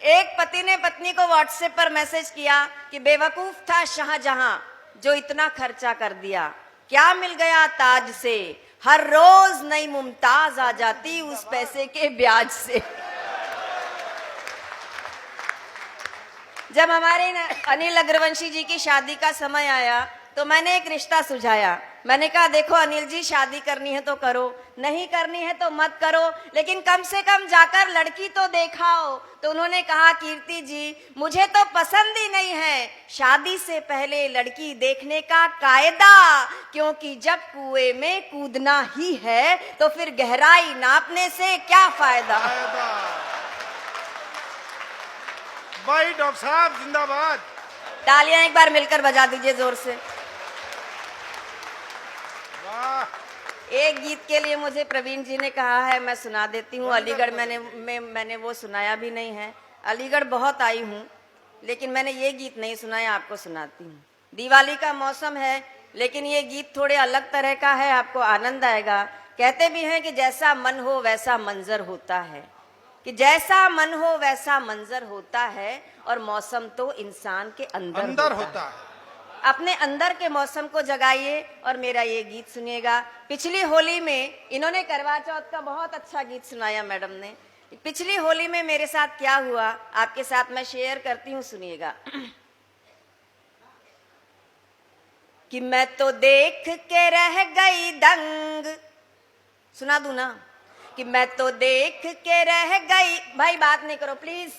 एक पति ने पत्नी को व्हाट्सएप पर मैसेज किया कि बेवकूफ था शाहजहां जो इतना खर्चा कर दिया, क्या मिल गया ताज से, हर रोज नई मुमताज आ जाती उस पैसे के ब्याज से। जब हमारे अनिल अग्रवंशी जी की शादी का समय आया तो मैंने एक रिश्ता सुझाया। मैंने कहा देखो अनिल जी, शादी करनी है तो करो, नहीं करनी है तो मत करो, लेकिन कम से कम जाकर लड़की तो देखाओ। तो उन्होंने कहा कीर्ति जी मुझे तो पसंद ही नहीं है शादी से पहले लड़की देखने का कायदा, क्योंकि जब कुएं में कूदना ही है तो फिर गहराई नापने से क्या फायदा। भाई डॉक्टर साहब जिंदाबाद। तालियां एक बार मिलकर बजा दीजिए जोर से। एक गीत के लिए मुझे प्रवीण जी ने कहा है, मैं सुना देती हूँ। अलीगढ़ मैंने वो सुनाया भी नहीं है। अलीगढ़ बहुत आई हूँ लेकिन मैंने ये गीत नहीं सुनाया, आपको सुनाती हूँ। दिवाली का मौसम है लेकिन ये गीत थोड़े अलग तरह का है, आपको आनंद आएगा। कहते भी हैं कि जैसा मन हो वैसा मंजर होता है, कि जैसा मन हो वैसा मंजर होता है, और मौसम तो इंसान के अंदर होता है। अपने अंदर के मौसम को जगाइए और मेरा ये गीत सुनिएगा। पिछली होली में इन्होंने करवा चौथ का बहुत अच्छा गीत सुनाया मैडम ने। पिछली होली में मेरे साथ क्या हुआ आपके साथ मैं शेयर करती हूँ, सुनिएगा। कि मैं तो देख के रह गई दंग, सुना दूं ना, कि मैं तो देख के रह गई। भाई बात नहीं करो प्लीज।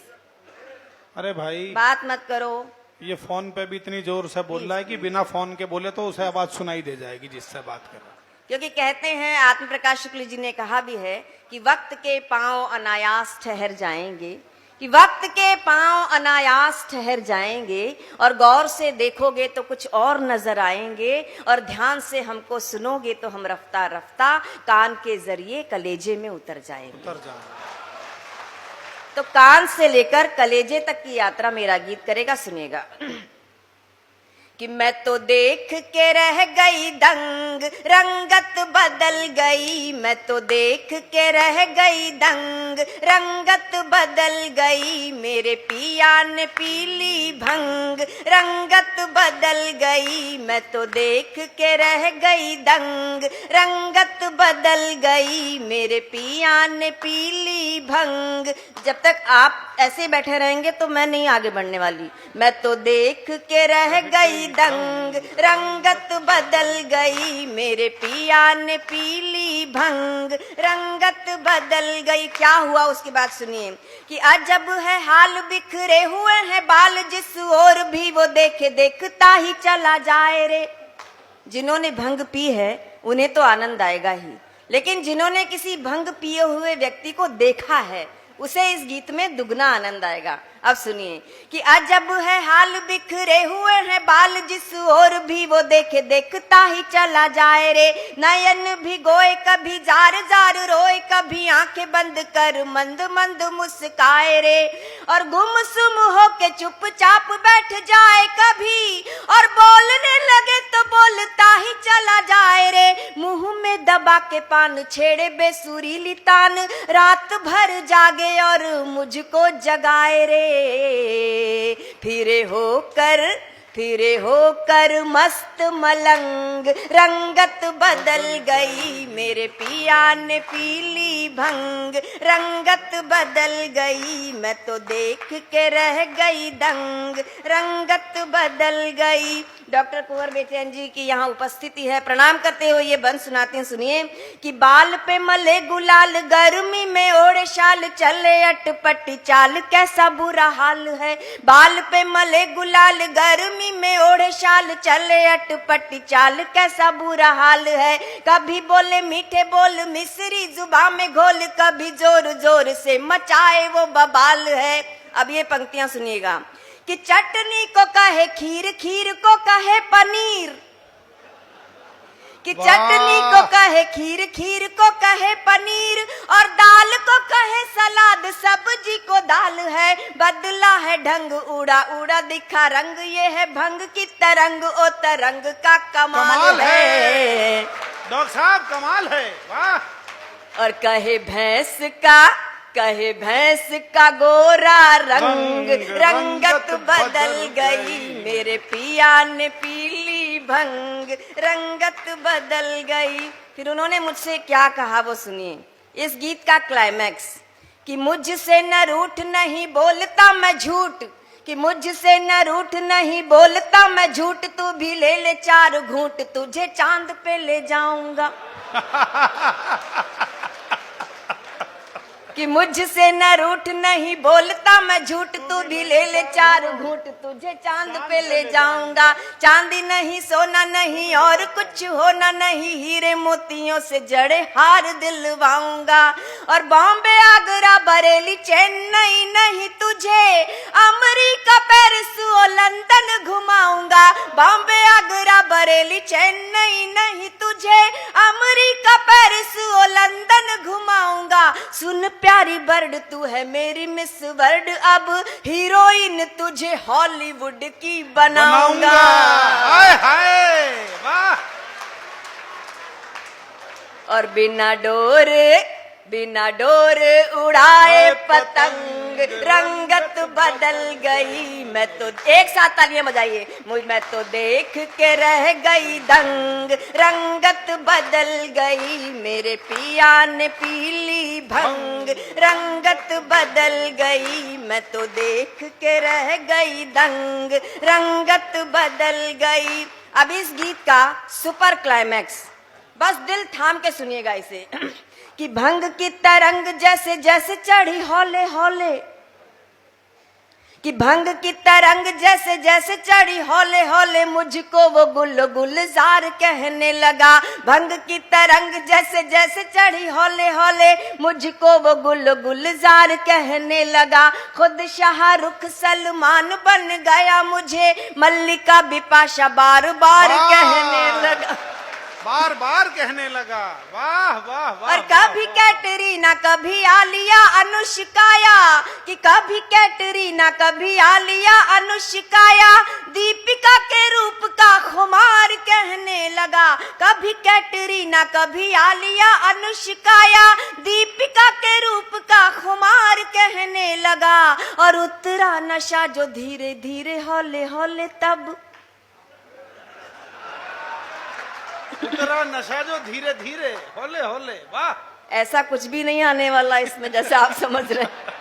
अरे भाई बात मत करो। ये फोन पे भी इतनी जोर से बोल रहा है कि बिना फोन के बोले तो उसे आवाज सुनाई दे जाएगी जिससे बात कर रहा है। क्योंकि कहते हैं, आत्म प्रकाश शुक्ल जी ने कहा भी है कि वक्त के पांव अनायास ठहर जाएंगे, कि वक्त के पांव अनायास ठहर जाएंगे, और गौर से देखोगे तो कुछ और नजर आएंगे, और ध्यान से हमको सुनोगे तो हम रफ्ता रफ्ता कान के जरिए कलेजे में उतर जाएंगे। तो कान से लेकर कलेजे तक की यात्रा मेरा गीत करेगा, सुनेगा। कि मैं तो देख के रह गई दंग, रंगत बदल गई। मैं तो देख के रह गई दंग, रंगत बदल गई। मेरे पिया ने पीली भंग, रंगत बदल गई। मैं तो देख के रह गई दंग, रंगत बदल गई। मेरे पिया ने पीली भंग। जब तक आप ऐसे बैठे रहेंगे तो मैं नहीं आगे बढ़ने वाली। मैं तो देख के रह गई दंग, रंगत बदल गई। मेरे पिया ने पीली भंग, रंगत बदल गई। क्या हुआ उसकी बात सुनिए। कि अजब है हाल, बिखरे हुए हैं बाल, जिस ओर भी वो देखे देखता ही चला जाए रे। जिन्होंने भंग पी है उन्हें तो आनंद आएगा ही, लेकिन जिन्होंने किसी भंग पिए हुए व्यक्ति को देखा है उसे इस गीत में दुगना आनंद आएगा। अब सुनिए। कि अजब है हाल, बिखरे हुए हैं बाल, जिस ओर भी वो देखे देखता ही चला जाए रे। नयन भी गोए, कभी जार जार रोए, कभी आंखें बंद कर मंद मंद मुस्काए रे। और गुमसुम होके चुपचाप बैठ जाए कभी, और बोलने लगे तो बोलता ही चला जाए रे। मुंह में दबा के पान छेड़े बेसुरीली तान, रात भर जागे और मुझको जगाए रे। फिरे होकर मस्त मलंग, रंगत बदल गई। मेरे पिया ने पीली भंग, रंगत बदल गई। मैं तो देख के रह गई दंग, रंगत बदल गई। डॉक्टर कुंवर बेचैन जी की यहाँ उपस्थिति है, प्रणाम करते हुए ये बंद सुनाते हैं, सुनिए। कि बाल पे मले गुलाल, गर्मी में ओढ़े शाल, चले अटपटी चाल, कैसा बुरा हाल है। बाल पे मले गुलाल, गर्मी में ओढ़े शाल, चले अटपटी चाल, कैसा बुरा हाल है। कभी बोले मीठे बोल, मिश्री जुबान में घोल, कभी जोर जोर से मचाए वो बवाल है। अब ये पंक्तियां सुनिएगा। कि चटनी को कहे खीर, खीर को कहे पनीर। कि चटनी को कहे खीर, खीर को कहे पनीर, और दाल को कहे सलाद, सब्जी को दाल है। बदला है ढंग, उड़ा उड़ा दिखा रंग, ये है भंग की तरंग, ओ तरंग का कमाल है। डॉक्टर साहब कमाल है, वाह। और कहे भैंस का कहे भैंस का गोरा रंग, रंगत बदल गई, मेरे पिया ने पीली भंग, रंगत बदल गई। फिर उन्होंने मुझसे क्या कहा वो सुनिए। इस गीत का क्लाइमैक्स कि मुझसे न रूठ नहीं बोलता मैं झूठ, कि मुझसे न रूठ नहीं बोलता मैं झूठ, तू भी ले ले 4 घूंट, तुझे चांद पे ले जाऊंगा। कि मुझसे न रूठ नहीं बोलता मैं झूठ, तू भी ले ले 4 घूंट, तुझे चांद पे ले जाऊंगा। चांदी नहीं सोना नहीं और कुछ होना नहीं, हीरे मोतियों से जड़े हार दिलवाऊंगा। और बॉम्बे आगरा बरेली चेन्नई नहीं, तुझे अमेरिका पेरिस और लंदन घुमाऊंगा। बॉम्बे आगरा बरेली चेन्नई नहीं, तुझे अमेरिका पेरिस और लंदन घुमाऊंगा। सुन प्यारी बर्ड तू है मेरी मिस वर्ल्ड, अब हीरोइन तुझे हॉलीवुड की बनाऊंगा। हाय हाय वाह। और बिना डोर उड़ाए पतंग, रंगत बदल गई, मैं तो एक साथ तालियां बजाइए, मैं तो देख के रह गई दंग, रंगत बदल गई, मेरे पिया ने पीली भंग, रंगत बदल गई, मैं तो देख के रह गई दंग, रंगत बदल गई। अब इस गीत का सुपर क्लाइमैक्स बस दिल थाम के सुनिएगा इसे। कि भंग की तरंग जैसे जैसे चढ़ी हौले हौले, कि भंग की तरंग जैसे जैसे चढ़ी हौले हौले, मुझको वो गुलजार कहने लगा। भंग की तरंग जैसे जैसे चढ़ी हौले हौले, मुझको वो गुलजार कहने लगा। खुद शाहरुख सलमान बन गया, मुझे मल्लिका बिपाशा बार बार कहने लगा, बार बार कहने लगा। वाह वाह वाह। और कभी कैटरीना कभी आलिया अनुष्काया, कि कभी कैटरीना कभी आलिया अनुष्काया, दीपिका के रूप का खुमार कहने लगा। कभी कैटरीना कभी आलिया अनुष्काया, दीपिका के रूप का खुमार कहने लगा। और उतरा नशा जो धीरे धीरे हौले हौले, तब उतरा नशा जो धीरे धीरे होले होले। वाह। ऐसा कुछ भी नहीं आने वाला इसमें, जैसे आप समझ रहे हैं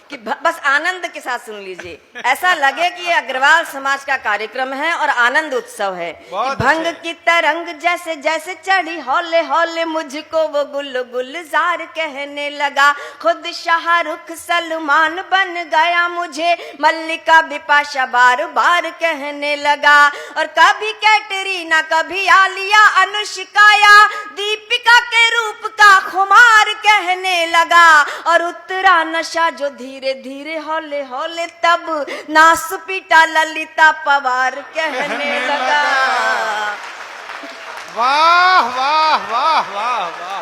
कि बस आनंद के साथ सुन लीजिए। ऐसा लगे कि ये अग्रवाल समाज का कार्यक्रम है और आनंद उत्सव है। कि भंग की तरंग जैसे जैसे चढ़ी हौले हौले, मुझको वो गुलजार कहने लगा। खुद शाहरुख सलमान बन गया, मुझे मल्लिका बिपाशा बार बार कहने लगा। और कभी कैटरीना कभी आलिया अनुष्काया, दीपिका के रूप का खुमार कहने लगा। और उतरा नशा जो धीरे धीरे हौले हौले, तब नास पीटा ललिता पवार कहने लगा। वाह वाह वाह वाह वाह।